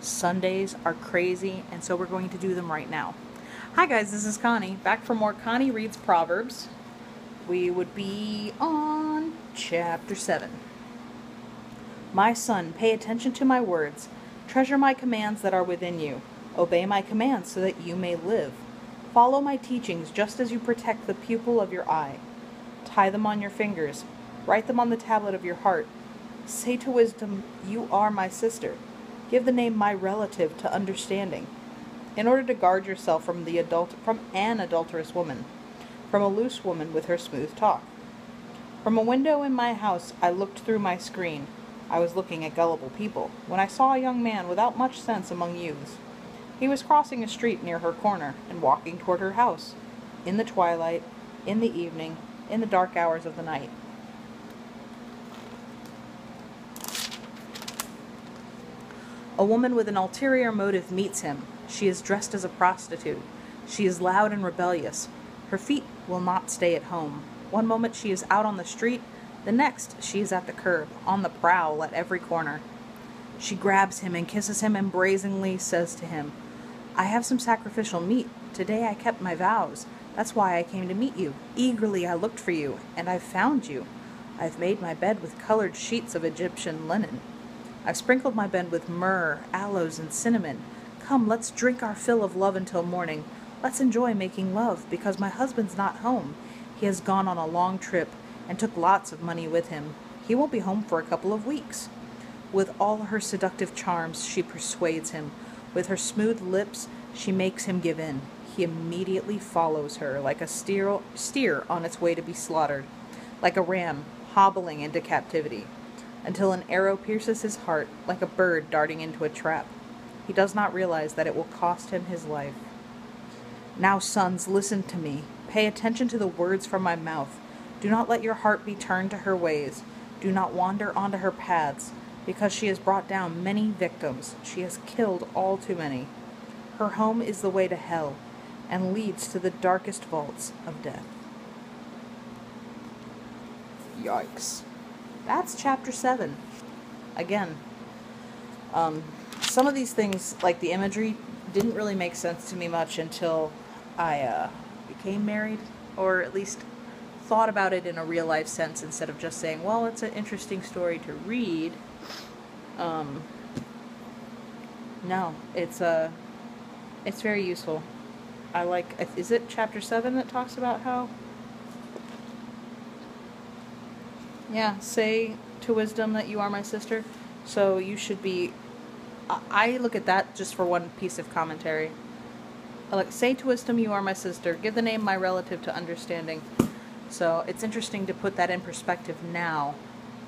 Sundays are crazy, and so we're going to do them right now. Hi guys, this is Connie, back for more Connie Reads Proverbs. We would be on chapter 7. My son, pay attention to my words. Treasure my commands that are within you. Obey my commands so that you may live. Follow my teachings just as you protect the pupil of your eye. Tie them on your fingers. Write them on the tablet of your heart. Say to wisdom, you are my sister. Give the name my relative to understanding. In order to guard yourself from an adulterous woman, from a loose woman with her smooth talk. From a window in my house I looked through my screen. I was looking at gullible people, when I saw a young man without much sense among youths. He was crossing a street near her corner and walking toward her house, in the twilight, in the evening, in the dark hours of the night. A woman with an ulterior motive meets him. She is dressed as a prostitute. She is loud and rebellious. Her feet will not stay at home. One moment she is out on the street, the next she is at the curb, on the prowl at every corner. She grabs him and kisses him and brazenly says to him, I have some sacrificial meat. Today I kept my vows. That's why I came to meet you. Eagerly I looked for you, and I've found you. I've made my bed with colored sheets of Egyptian linen. I've sprinkled my bed with myrrh, aloes, and cinnamon. Come, let's drink our fill of love until morning. Let's enjoy making love, because my husband's not home. He has gone on a long trip and took lots of money with him. He won't be home for a couple of weeks. With all her seductive charms, she persuades him. With her smooth lips, she makes him give in. He immediately follows her like a steer on its way to be slaughtered, like a ram hobbling into captivity, until an arrow pierces his heart like a bird darting into a trap. He does not realize that it will cost him his life. Now, sons, listen to me. Pay attention to the words from my mouth. Do not let your heart be turned to her ways. Do not wander onto her paths, because she has brought down many victims. She has killed all too many. Her home is the way to hell, and leads to the darkest vaults of death. Yikes. That's chapter 7. Again, some of these things, like the imagery, didn't really make sense to me much until I became married, or at least thought about it in a real life sense instead of just saying, well, it's an interesting story to read. No, it's very useful. I like, is it chapter 7 that talks about how? Yeah, say to wisdom that you are my sister. So you should be, I look at that just for one piece of commentary. I like, say to wisdom you are my sister. Give the name my relative to understanding. So it's interesting to put that in perspective now,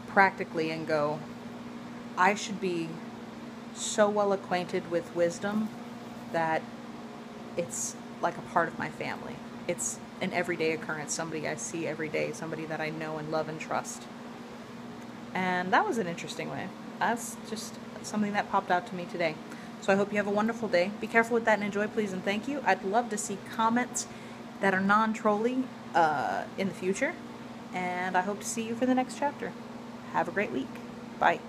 practically, and go, I should be so well acquainted with wisdom that it's like a part of my family. It's an everyday occurrence, somebody I see every day, somebody that I know and love and trust. And that was an interesting way. That's just something that popped out to me today. So I hope you have a wonderful day. Be careful with that and enjoy, please, and thank you. I'd love to see comments that are non-trolly in the future. And I hope to see you for the next chapter. Have a great week. Bye.